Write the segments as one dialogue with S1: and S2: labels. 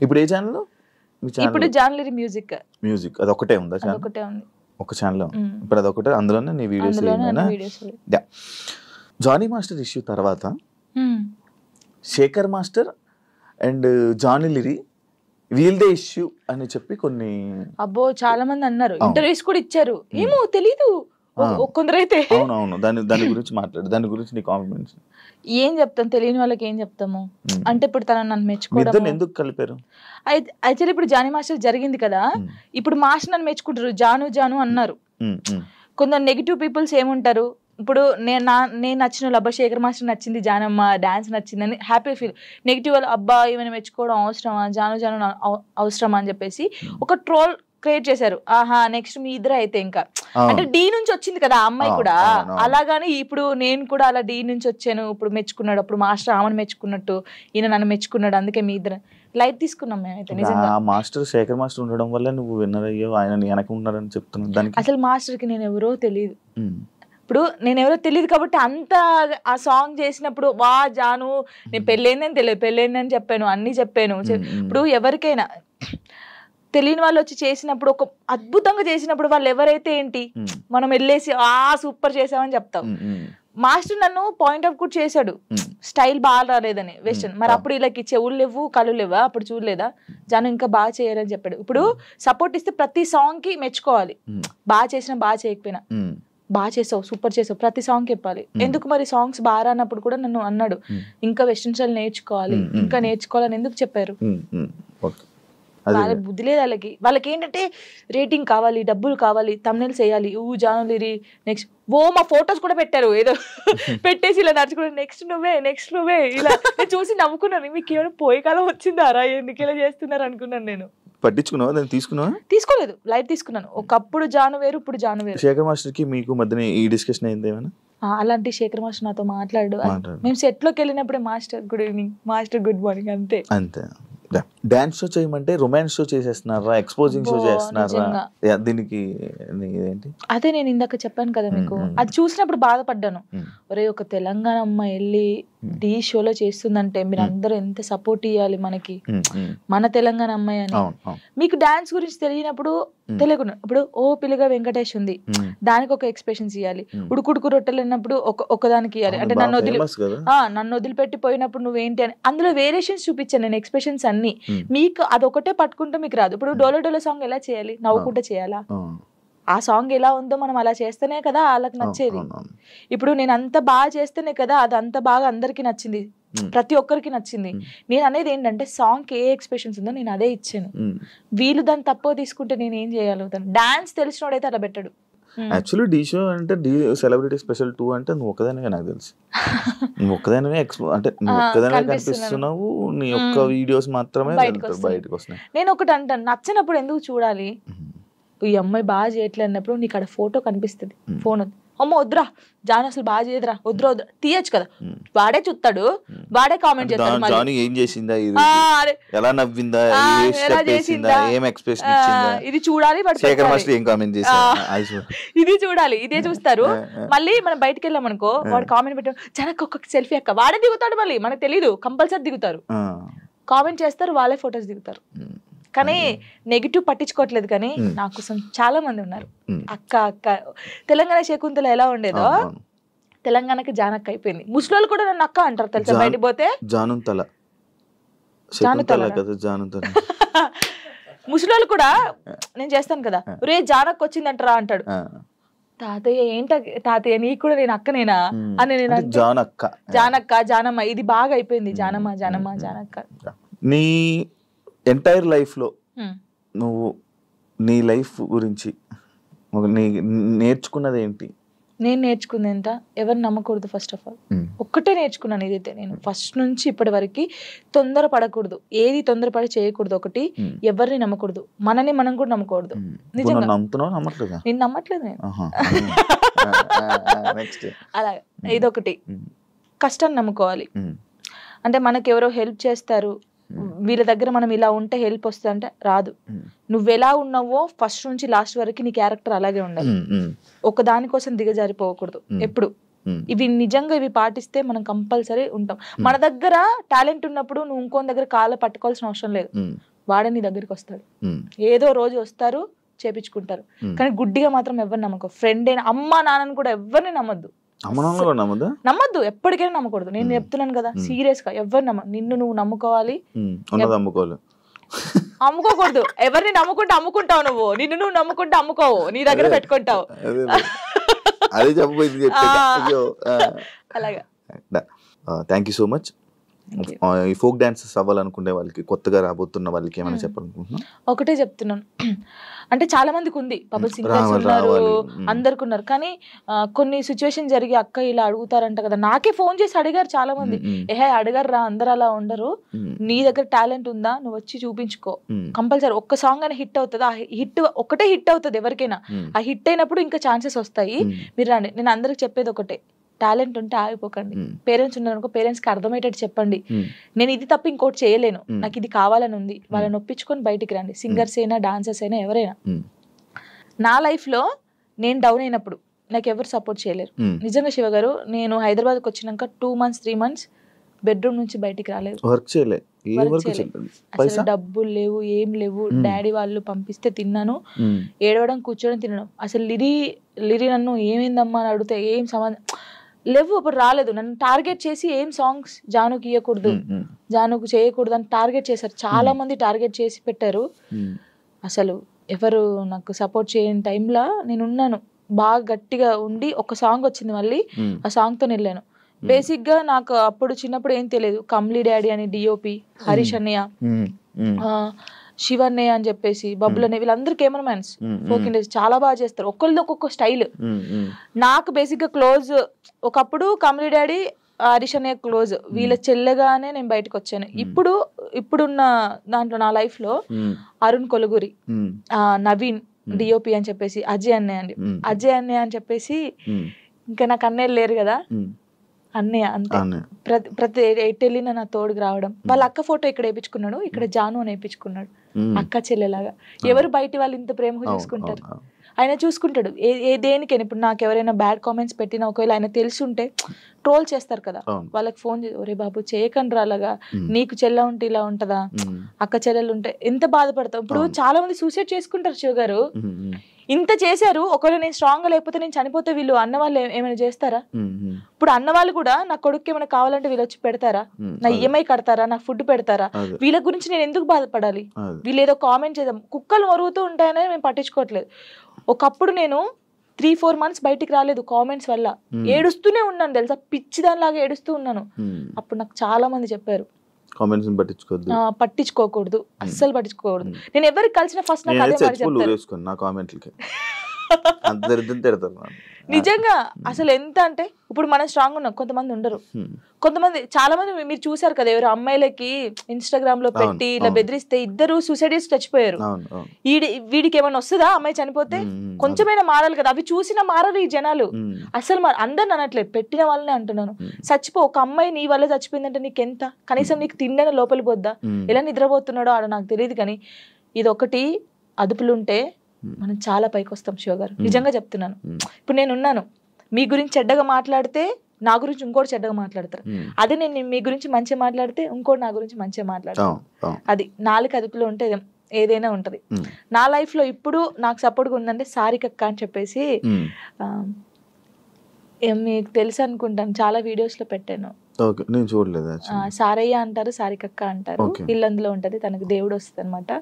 S1: ఇప్పుడు ఏ ఛానల్?
S2: ఇప్పుడు జాన్లరీ మ్యూజిక్
S1: అది ఒకటే ఉందా ఛానల్?
S2: ఒకటే ఉంది,
S1: ఒక ఛానల్. ఇప్పుడు అది ఒకటే, అందులోనే నీ వీడియోస్. జానీ మాస్టర్ ఇష్యూ తర్వాత శేఖర్ మాస్టర్ అండ్ జానీ లిరి వీల్దే ఇష్యూ అని చెప్పి కొన్ని
S2: అబ్బో చాలా మంది అన్నారు, ఇంటర్వ్యూస్ కూడా ఇచ్చారు. ఏమో తెలీదు కొందరైతే.
S1: అవునవును, దాని గురించి మాట్లాడు, దాని గురించి నీ కాంప్లిమెంట్స్.
S2: ఏం చెప్తాం, తెలియని వాళ్ళకి ఏం చెప్తాము. అంటే ఇప్పుడు తనని నన్ను మెచ్చుకోవడం
S1: ఎందుకు కలిపారు?
S2: అయితే ఇప్పుడు జానీ మాస్టర్ జరిగింది కదా, ఇప్పుడు మాస్టర్ నన్ను మెచ్చుకుంటారు, జాను అన్నారు. కొందరు నెగిటివ్ పీపుల్స్ ఏముంటారు, ఇప్పుడు నేను నచ్చిన వాళ్ళు, అబ్బా శేఖర్ మాస్టర్ నచ్చింది, జానమ్మ డాన్స్ నచ్చిందని హ్యాపీ ఫీల్. నెగిటివ్ వాళ్ళు, అబ్బా ఏమైనా మెచ్చుకోవడం అవసరమా, జాను అవసరమా అని చెప్పేసి ఒక ట్రోల్ క్రియేట్ చేశారు. ఆహా నెక్స్ట్ మీ ఇద్దరు అయితే ఇంకా, అంటే డి నుంచి వచ్చింది కదా అమ్మాయి కూడా, అలాగాని ఇప్పుడు నేను కూడా అలా డి నుంచి వచ్చాను, ఇప్పుడు మెచ్చుకున్నాడు, అప్పుడు మాస్టర్ ఆమెను మెచ్చుకున్నట్టు ఈయన నన్ను మెచ్చుకున్నాడు, అందుకే మీ ఇద్దరు లైట్ తీసుకున్నాం మేమైతే. నిజంగా
S1: మాస్టర్ శేఖర్ మాస్టర్ ఉండడం వల్ల నువ్వు విన్నర్ అయ్యో, ఆయన వెనక ఉన్నారని చెప్తున్నాను. దానికి
S2: అసలు మాస్టర్ కి నేను ఎవరో తెలియదు, ఇప్పుడు నేను ఎవరో తెలియదు కాబట్టి అంత ఆ సాంగ్ చేసినప్పుడు వా జాను నేను పెళ్ళైందని తెలియదు, పెళ్ళైందని చెప్పాను, అన్ని చెప్పాను. ఇప్పుడు ఎవరికైనా తెలియని వాళ్ళు వచ్చి చేసినప్పుడు, ఒక అద్భుతంగా చేసినప్పుడు వాళ్ళు ఎవరైతే ఏంటి, మనం వెళ్ళేసి సూపర్ చేసామని చెప్తాం. మాస్టర్ నన్ను పాయింట్ అవుట్ కూడా చేశాడు, స్టైల్ బాగా రాలేదని వెస్టర్న్. మరి అప్పుడు వీళ్ళకి చెవులు లేవు కళ్ళు లేవా, అప్పుడు చూడలేదా జాను ఇంకా బాగా చేయాలని చెప్పాడు. ఇప్పుడు సపోర్ట్ ఇస్తే ప్రతి సాంగ్ కి మెచ్చుకోవాలి, బాగా చేసినా బాగా చేయకపోయినా, బాగా చేసావు సూపర్ చేసావు ప్రతి సాంగ్ చెప్పాలి. ఎందుకు మరి సాంగ్స్ బాగా రానప్పుడు కూడా నన్ను అన్నాడు, ఇంకా వెస్టర్న్ స్టైల్ నేర్చుకోవాలి, ఇంకా నేర్చుకోవాలని ఎందుకు చెప్పారు. వాళ్ళ బుద్ధి లేదు వాళ్ళకి ఏంటంటే రేటింగ్ కావాలి, డబ్బులు కావాలి, తమ్నెయిల్స్ వేయాలి, జాను లిరి నెక్స్ట్ మా ఫొటోస్ కూడా పెట్టారు, ఏదో పెట్టేసి ఇలా నడుచుకుంటే నెక్స్ట్ నువ్వే ఇలా నేను చూసి నవ్వుకున్నాను. మీకు ఏమైనా పోయే కాలం వచ్చిందారా, ఎందుకు ఇలా చేస్తున్నారు అనుకున్నాను. నేను
S1: పట్టించుకున్నావా, దాన్ని తీసుకున్నావా?
S2: తీసుకోలేదు, లైట్ తీసుకున్నాను. ఒకప్పుడు జాను వేరు, ఇప్పుడు జాను వేరు.
S1: శేఖర్ మాస్టర్ కి మీకు మధ్యన ఈ డిస్కషన్ అయింది ఏమైనా?
S2: అలాంటి శేఖర్ మాస్టర్ నాతో మాట్లాడు, మేము సెట్ లోకి వెళ్ళినప్పుడే master good evening, master good morning, అంతే.
S1: డాన్స్ షో చేయమంటే రొమాన్స్ షో చేసేస్తున్నారా, ఎక్స్పోజింగ్ షో చేస్తున్నారా, దీనికి ఏంటి?
S2: అదే నేను ఇందాక చెప్పాను కదా మీకు, అది చూసినప్పుడు బాధపడ్డాను. ఒరే ఒక తెలంగాణ అమ్మాయి వెళ్ళి డి షోలో చేస్తుందంటే మీరు అందరూ ఎంత సపోర్ట్ ఇవ్వాలి మనకి, మన తెలంగాణ అమ్మాయి అని. మీకు డాన్స్ గురించి తెలియనప్పుడు తెలియకుండా, ఇప్పుడు పిల్లగా వెంకటేష్ ఉంది, దానికి ఒక ఎక్స్ప్రెషన్స్ ఇవ్వాలి. ఉడుకుడుకు రొట్టెలు అన్నప్పుడు ఒకదానికి ఇవ్వాలి. అంటే నన్ను వదిలిపెట్టి పోయినప్పుడు నువ్వేంటి అని అందులో వేరియేషన్స్ చూపించాను నేను, ఎక్స్ప్రెషన్స్ అన్ని. మీకు అదొకటే పట్టుకుంటే మీకు రాదు. ఇప్పుడు డోలో డోలో సాంగ్ ఎలా చేయాలి, నవ్వుకుంటే చేయాలా, ఆ సాంగ్ ఎలా ఉందో మనం అలా చేస్తేనే కదా వాళ్ళకి నచ్చేది. ఇప్పుడు నేను అంత బాగా చేస్తేనే కదా అది అంత బాగా అందరికి నచ్చింది, ప్రతి ఒక్కరికి నచ్చింది. నేను అనేది ఏంటంటే సాంగ్ ఏ ఎక్స్ప్రెషన్స్ ఉందో నేను అదే ఇచ్చాను. వీళ్ళు దాన్ని తక్కువ తీసుకుంటే నేను ఏం చేయగలుగుతాను? డాన్స్ తెలిసినోడైతే అలా పెట్టాడు.
S1: యాక్చువల్లీ డి షో అంటే డి సెలబ్రిటీ స్పెషల్ 2 అంటే నువ్వు ఒక్కదానివే, నాకు తెలుసు నువ్వు ఒక్కదానివే, అంటే నువ్వు ఒక్కదానివే కనిపిస్తున్నావు, నీ ఒక్క వీడియోస్ మాత్రమే బయటకు వస్తున్నాయి.
S2: నేను ఒకటి అంటాను, నచ్చినప్పుడు ఎందుకు చూడాలి? ఈ అమ్మాయి బాగా చేయట్లే అన్నప్పుడు నీకు అక్కడ ఫోటో కనిపిస్తుంది, ఫోన్ అమ్మ వద్దురా జాను అసలు బాగా చేయదురా, వద్దురా తీయచ్చు కదా, వాడే చూస్తాడు, వాడే కామెంట్ చేస్తాడు, ఇది చూడాలి, ఇది చూడాలి, ఇదే చూస్తారు. మళ్ళీ మనం బయటకు వెళ్ళాం అనుకో, వాడు కామెంట్ పెట్టాడు జనకు ఒక్కొక్క సెల్ఫీ అక్క, వాడే దిగుతాడు, మళ్ళీ మనకు తెలీదు, కంపల్సరీ దిగుతారు, కామెంట్ చేస్తారు, వాళ్ళే ఫొటోస్ దిగుతారు. కానీ నెగిటివ్ పట్టించుకోవట్లేదు. కానీ నా కోసం చాలా మంది ఉన్నారు. అక్క తెలంగాణ శకుంతల ఎలా ఉండేదో తెలంగాణకి జానక్క అయిపోయింది. ముస్లింలు కూడా నన్ను అక్క అంటారు తెలుసా, బయటికి పోతే ముస్లింలు కూడా నేను చేస్తాను కదా, రే జానక్క వచ్చిందంటారా అంటాడు. తాతయ్య ఏంట తాతయ్య నీకు కూడా నేను అక్కనేనా అని నేను, జానక్క జానమ్మ ఇది బాగా అయిపోయింది, జానమ్మ జానక్క.
S1: నీ ఎంటైర్ లైఫ్లో నువ్వు నీ లైఫ్ గురించి నేర్చుకున్నది ఏంటి?
S2: నేను నేర్చుకుంది ఎంత, ఎవరు నమ్మకూడదు. ఫస్ట్ ఆఫ్ ఆల్ ఒక్కటే నేర్చుకున్నాను, ఇదైతే నేను ఫస్ట్ నుంచి ఇప్పటి వరకు తొందరపడకూడదు, ఏది తొందరపడి చేయకూడదు. ఒకటి, ఎవరిని నమ్మకూడదు, మనని మనం కూడా నమ్మకూడదు. నిజంగా నేను నమ్మట్లేదు నేను. అలా ఇదొకటి. కష్టాన్ని నమ్ముకోవాలి, అంటే మనకి ఎవరో హెల్ప్ చేస్తారు, వీళ్ళ దగ్గర మనం ఇలా ఉంటే హెల్ప్ వస్తుంది అంటే రాదు. నువ్వెలా ఉన్నావో ఫస్ట్ నుంచి లాస్ట్ వరకు నీ క్యారెక్టర్ అలాగే ఉండాలి. ఒక దానికోసం దిగజారిపోకూడదు ఎప్పుడు. ఇవి నిజంగా ఇవి పాటిస్తే మనం కంపల్సరీ ఉంటాం. మన దగ్గర టాలెంట్ ఉన్నప్పుడు నువ్వు ఇంకోని దగ్గర కాళ్ళ పట్టుకోవాల్సిన అవసరం లేదు, వాడే నీ దగ్గరికి వస్తాడు. ఏదో రోజు వస్తారు, చేపించుకుంటారు. కానీ గుడ్డిగా మాత్రం ఎవరిని నమ్మకం. ఫ్రెండ్ అయినా అమ్మ నాన్నని కూడా ఎవరిని నమ్మద్దు, నమ్మద్దు, ఎప్పటికైనా నమ్మకూడదు. నేను చెప్తున్నాను కదా, సీరియస్ గా ఎవరిని నిన్ను నువ్వు నమ్ముకోవాలి, అమ్ముకోకూడదు. ఎవరిని నమ్ముకుంటే అమ్ముకుంటావు, నువ్వు నిన్ను నువ్వు నమ్ముకుంటే అమ్ముకోవు, నీ దగ్గర పెట్టుకుంటావు. అలాగా.
S1: Thank you so much. ఈ ఫోక్ డాన్సెస్ అవ్వాలనుకునే వాళ్ళకి, కొత్తగా రాబోతున్న వాళ్ళకి ఏమైనా చెప్పాలనుకుంటున్నా?
S2: ఒకటే చెప్తున్నాను, అంటే చాలా మందికి ఉంది, పబ్లిక్ సింగర్స్ ఉన్నారు, అందరికి ఉన్నారు. కానీ కొన్ని సిచ్యువేషన్ జరిగి అక్క ఇలా అడుగుతారంట కదా, నాకే ఫోన్ చేసి అడిగారు చాలా మంది. అడిగారు రా, అందరు అలా ఉండరు, నీ దగ్గర టాలెంట్ ఉందా, నువ్వు వచ్చి చూపించుకో, కంపల్సరీ ఒక్క సాంగ్ అయినా హిట్ అవుతుంది. ఆ హిట్ ఒకటే హిట్ అవుతుంది ఎవరికైనా, ఆ హిట్ అయినప్పుడు ఇంకా ఛాన్సెస్ వస్తాయి, మీరు రండి. నేను అందరికి చెప్పేది ఒకటే, టాలెంట్ ఉంటే ఆగిపోకండి. పేరెంట్స్ ఉన్నారనుకో, పేరెంట్స్ కి అర్థమయ్యేటట్టు చెప్పండి, నేను ఇది తప్ప ఇంకోటి చేయలేను, నాకు ఇది కావాలని ఉంది, వాళ్ళని ఒప్పించుకొని బయటికి రండి. సింగర్స్ అయినా, డాన్సర్స్ అయినా, ఎవరైనా. నా లైఫ్ లో నేను డౌన్ అయినప్పుడు నాకు ఎవరు సపోర్ట్ చేయలేరు. నిజంగా శివ గారు, నేను హైదరాబాద్కి వచ్చినాక 2 months 3 months బెడ్రూమ్ నుంచి బయటికి రాలేదు, అసలు డబ్బులు లేవు, ఏం లేవు. డాడీ వాళ్ళు పంపిస్తే తిన్నాను, ఏడవడం, కూర్చోడం, తినడం. అసలు లిరి నన్ను ఏమైందమ్మా అని అడిగితే ఏం సంబంధం లేవు, అప్పుడు రాలేదు. నన్ను టార్గెట్ చేసి ఏం సాంగ్స్ జానుకి ఇవ్వకూడదు, జానుకు చేయకూడదు అని టార్గెట్ చేశారు. చాలా మంది టార్గెట్ చేసి పెట్టారు. అసలు ఎవరు నాకు సపోర్ట్ చేయని టైంలో నేను ఉన్నాను, బాగా గట్టిగా ఉండి ఒక సాంగ్ వచ్చింది, మళ్ళీ ఆ సాంగ్ తో వెళ్ళాను. బేసిక్ గా నాకు అప్పుడు చిన్నప్పుడు ఏం తెలియదు, కమ్లీ డాడీ అని డిఓపి, హరీష్ అన్నయ్య, శివన్నయ్య అని చెప్పేసి, బబ్బుల్ అనే, వీళ్ళందరూ కెమెరామెన్స్, ఫోక్ ఇండస్ట్రీ చాలా బాగా చేస్తారు, ఒక్కరిది ఒక్కొక్క స్టైల్. నాకు బేసిక్ గా క్లోజ్ ఒకప్పుడు కమ్లీ డాడీ, హరీష్ అన్నయ్య క్లోజ్, వీళ్ళ చెల్లెగానే నేను బయటకు వచ్చాను. ఇప్పుడున్న దాంట్లో నా లైఫ్ లో అరుణ్ కొలుగురి, నవీన్ డిఓపి అని చెప్పేసి, అజయ్ అన్నయ్య అని చెప్పేసి, ఇంకా నాకు అన్నయ్య లేరు కదా, అన్నయ్య అంతే. ప్రతి ఎటు వెళ్ళినా నా తోడుకు రావడం. వాళ్ళ అక్క ఫోటో ఇక్కడ వేయించుకున్నాడు, ఇక్కడ జాను అని వేయించుకున్నాడు, అక్క చెల్లెలాగా. ఎవరు బయట వాళ్ళు ఇంత ప్రేమగా చూసుకుంటారు, ఆయన చూసుకుంటాడు. దేనికైనా ఇప్పుడు నాకు ఎవరైనా బ్యాడ్ కామెంట్స్ పెట్టినా, ఒకవేళ ఆయన తెలిసి ఉంటే ట్రోల్ చేస్తారు కదా, వాళ్ళకి ఫోన్ చేసి, ఒరే బాబు చేయకండి రాలాగా, నీకు చెల్ల ఉంటే ఇలా ఉంటదా, అక్క చెల్లెలు ఉంటే ఎంత బాధపడతావు. ఇప్పుడు చాలా మంది సూసైడ్ చేసుకుంటారు శివ గారు, ఇంత చేశారు. ఒకవేళ నేను స్ట్రాంగ్ గా లేకపోతే, నేను చనిపోతే వీళ్ళు అన్న వాళ్ళు ఏమైనా చేస్తారా? ఇప్పుడు అన్న వాళ్ళు కూడా నా కొడుకు ఏమైనా కావాలంటే వీళ్ళు వచ్చి పెడతారా, నా ఈఎంఐ కడతారా, నా ఫుడ్ పెడతారా? వీళ్ళ గురించి నేను ఎందుకు బాధపడాలి? వీళ్ళు ఏదో కామెంట్ చేద్దాం, కుక్కలు మరుగుతూ ఉంటాయనే మేము పట్టించుకోవట్లేదు. ఒకప్పుడు నేను 3-4 months బయటికి రాలేదు కామెంట్స్ వల్ల, ఏడుస్తూనే ఉన్నాను తెలుసా, పిచ్చిదానిలాగా ఏడుస్తూ ఉన్నాను. అప్పుడు నాకు చాలా మంది చెప్పారు, పట్టించుకోకూడదు, అస్సలు పట్టించుకోకూడదు. నేను ఎవరికి కలిసిన ఫస్ట్ నాకు అదే మాట చెప్తారు. నిజంగా అసలు ఎంత అంటే, ఇప్పుడు మనం స్ట్రాంగ్ ఉన్నాం, కొంతమంది ఉండరు. కొంతమంది చాలా మంది మీరు చూసారు కదా, ఎవరు అమ్మాయిలకి ఇన్స్టాగ్రామ్ లో పెట్టి ఇలా బెదిరిస్తే ఇద్దరు సూసైడ్ చేసి చచ్చిపోయారు. వీడికి ఏమైనా వస్తుందా అమ్మాయి చనిపోతే? కొంచెమైనా మారాలి కదా. అవి చూసినా మారరు ఈ జనాలు. అసలు అందరిని అనట్లేదు, పెట్టిన వాళ్ళనే అంటున్నాను. చచ్చిపో, ఒక అమ్మాయి నీ వల్ల చచ్చిపోయిందంటే నీకెంత, కనీసం నీకు తిండైనా లోపలి పోద్దా? ఎలా నిద్రపోతున్నాడో ఆడ నాకు తెలియదు. కానీ ఇది ఒకటి అదుపులుంటే మనం చాలా పైకి వస్తాం శివ గారు, నిజంగా చెప్తున్నాను. ఇప్పుడు నేను ఉన్నాను, మీ గురించి చెడ్డగా మాట్లాడితే నా గురించి ఇంకోటి చెడ్డగా మాట్లాడతారు. అదే నేను మీ గురించి మంచిగా మాట్లాడితే ఇంకోటి నా గురించి మంచిగా మాట్లాడతారు. అది నాలుగు అదుపులో ఉంటే ఏదైనా ఉంటది. నా లైఫ్ లో ఇప్పుడు నాకు సపోర్ట్గా ఉందంటే సారికక్క అని చెప్పేసి, మీకు తెలుసు అనుకుంటాను, చాలా వీడియోస్ లో పెట్టాను. సారయ్య అంటారు, సారికక్క అంటారు, ఇల్లందులో ఉంటది, తనకి దేవుడు వస్తుంది అనమాట.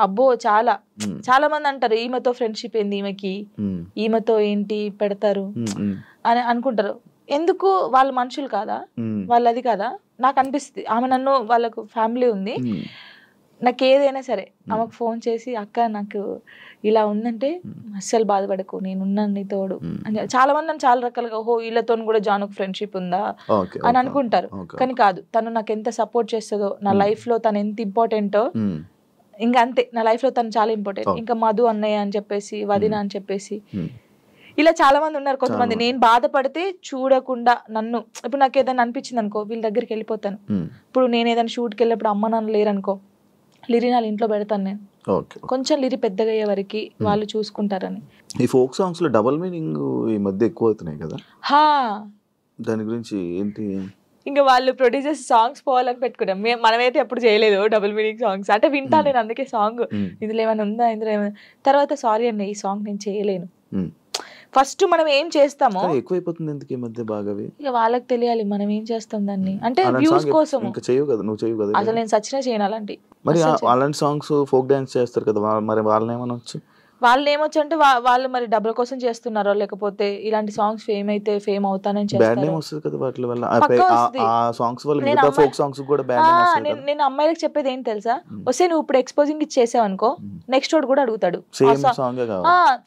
S2: అబ్బో చాలా చాలా మంది అంటారు, ఈమెతో ఫ్రెండ్షిప్ ఏంది, ఈమెతో ఏంటి పెడతారు అని అనుకుంటారు. ఎందుకు? వాళ్ళ మనుషులు కాదా, వాళ్ళది కాదా? నాకు అనిపిస్తుంది, ఆమె నన్ను, వాళ్ళకు ఫ్యామిలీ ఉంది, నాకు ఏదైనా సరే ఆమెకు ఫోన్ చేసి, అక్క నాకు ఇలా ఉందంటే అస్సలు బాధపడకు, నేనున్నాను నీ తోడు అని. చాలా మంది నన్ను చాలా రకాలుగా, ఓహో వీళ్ళతో కూడా జానుకు ఫ్రెండ్షిప్ ఉందా అని అనుకుంటారు. కానీ కాదు, తను నాకు ఎంత సపోర్ట్ చేస్తుందో, నా లైఫ్ లో తను ఎంత ఇంపార్టెంటో, ఇంకా అంతే, నా లైఫ్ లో తను చాలా ఇంపార్టెంట్. ఇంకా మధు అన్నయ్య అని చెప్పేసి, వదిన అని చెప్పేసి, ఇలా చాలా మంది ఉన్నారు. కొంతమంది నేను బాధపడితే చూడకుండా నన్ను, ఇప్పుడు నాకు ఏదైనా అనిపించింది అనుకో, వీళ్ళ దగ్గరికి వెళ్ళిపోతాను. ఇప్పుడు నేను ఏదైనా షూట్కి వెళ్ళినప్పుడు అమ్మ నాన్న లేరనుకో, లిరినాలు ఇంట్లో పెడతాను నేను,
S1: ఓకే.
S2: కొంచెం లిరి పెద్దగా అయ్యే వరకు వాళ్ళు చూసుకుంటారని.
S1: ఈ ఫోక్ సాంగ్స్ లో డబుల్ మీనింగ్ ఈ మధ్య ఎక్కువ అవుతున్నాయి కదా, దాని గురించి ఏంటి?
S2: ఇంకా వాళ్ళు ప్రొడ్యూసర్స్ సాంగ్స్ పోవాలని పెట్టుకున్నాం. మనమైతే ఎప్పుడు చేయలేదు డబుల్ మీనింగ్ సాంగ్స్. అంటే వింటాను నేను అందుకే సాంగ్ ఇందులో ఏమైనా ఉందా, ఇందులో ఏమైనా. తర్వాత సారీ అండి ఈ సాంగ్ నేను చేయలేను. ఫస్ట్ మనం ఏం చేస్తామో
S1: ఎక్కువైపోతుంది ఎందుకు ఈ మధ్య బాగా,
S2: ఇక వాళ్ళకి తెలియాలి మనం ఏం చేస్తాం దాన్ని. అంటే వ్యూస్ కోసం.
S1: ఇంకా చేయవు కదా, నువ్వు చేయవు కదా
S2: అసలు. నేను సచ్చినా చేయను అలాంటి.
S1: మరి అలాంటి సాంగ్స్ ఫోక్ డాన్స్ చేస్తారు కదా, మరి వాళ్ళని ఏమనొచ్చు?
S2: వాళ్ళు ఏమొచ్చు అంటే వాళ్ళు మరి డబ్బుల కోసం చేస్తున్నారో లేకపోతే ఇలాంటి సాంగ్స్ ఫేమ్ అయితే ఫేమ్ అవుతానని చేస్తారు. నేను అమ్మాయిలకు చెప్పేది ఏం తెలుసా, వస్తే నువ్వు ఇప్పుడు ఎక్స్పోజింగ్ ఇచ్చేసావు అనుకో, నెక్స్ట్ వాడు కూడా అడుగుతాడు.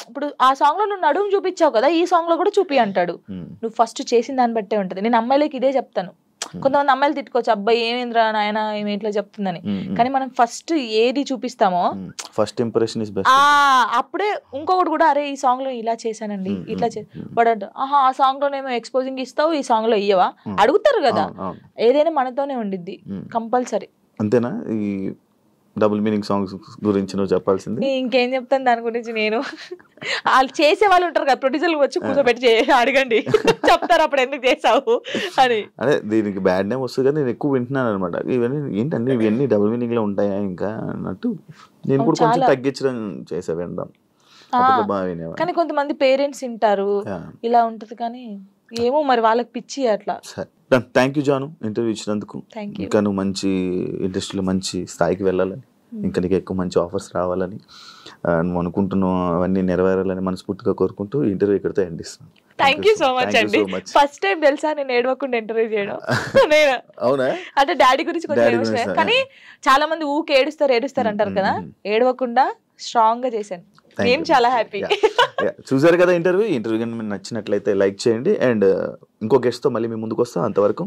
S2: ఇప్పుడు ఆ సాంగ్ లో నువ్వు నడుము చూపించావు కదా, ఈ సాంగ్ లో కూడా చూపి అంటాడు. నువ్వు ఫస్ట్ చేసిన దాన్ని బట్టే ఉంటది. నేను అమ్మాయిలకి ఇదే చెప్తాను. కొంతమంది అమ్మాయిలు తిట్టుకోవచ్చు, అబ్బాయి ఏమేంద్రా నాయన ఏమి ఇట్లా చెప్తుందని. కానీ మనం ఫస్ట్ ఏది చూపిస్తామో
S1: ఫస్ట్ ఇంప్రెషన్ ఇస్ బెస్ట్.
S2: అప్పుడే ఇంకొకటి కూడా అరే ఈ సాంగ్ లో ఇలా చేశానండి ఇట్లా వాడు ఆహా ఆ సాంగ్ లోనేమో ఎక్స్పోజింగ్ ఇస్తావు, ఈ సాంగ్ లో ఇయ్యవా అడుగుతారు కదా. ఏదైనా మనతోనే ఉండిద్ది కంపల్సరీ.
S1: అంతేనా? ఈ డబుల్ మీనింగ్ సాంగ్స్ గురించి నువ్వు చెప్పాల్సింది.
S2: ఇంకేం చెప్తాను దాని గురించి. నేను వాళ్ళు చేసే వాళ్ళు ఉంటారు కదా, ప్రొడ్యూసర్లు వచ్చి కూర్చోబెట్టి అడగండి చెప్తారు అప్పుడు ఎందుకు చేసావు అని.
S1: అదే దీనికి బ్యాడ్ నేమ్ వస్తుంది కానీ నేను ఎక్కువ వింటున్నాను అనమాట. ఇవన్నీ ఏంటంటే ఇవన్నీ డబుల్ మీనింగ్ లో ఉంటాయా ఇంకా అన్నట్టు నేను కూడా కొంచెం తగ్గించడం చేసా వినడం.
S2: కానీ కొంతమంది పేరెంట్స్ వింటారు ఇలా ఉంటది, కానీ ఏమో మరి వాళ్ళకి పిచ్చి అట్లా.
S1: థ్యాంక్ యూ జాను, ఇంటర్వ్యూ ఇచ్చినందుకు. ఇంకా నువ్వు మంచి ఇండస్ట్రీలో మంచి స్థాయికి వెళ్ళాలని, ఇంకా నీకు ఎక్కువ మంచి ఆఫర్స్ రావాలని, నువ్వు అనుకుంటున్నావు అవన్నీ నెరవేరాలని మనస్ఫూర్తిగా కోరుకుంటూ ఇంటర్వ్యూ ఇక్కడితో ఎండ్ ఇస్తున్నాను.
S2: థ్యాంక్ యూ సో మచ్ అండి. ఫస్ట్ టైం తెలుసా నేను ఏడవకుండా ఇంటర్వ్యూ చేయడం.
S1: అవునా?
S2: అంటే డాడీ గురించి కొంచెం ఎమోషన్, కానీ చాలా మంది ఊకే ఏడుస్తారు అంటారు కదా, ఏడవకుండా స్ట్రాంగ్ గా చేశాను. నేను చాలా హ్యాపీ.
S1: చూసారు కదా ఇంటర్వ్యూ కానీ మీకు నచ్చినట్లయితే లైక్ చేయండి. అండ్ ఇంకో గెస్ట్ తో మళ్ళీ మీ ముందుకు వస్తాం. అంతవరకు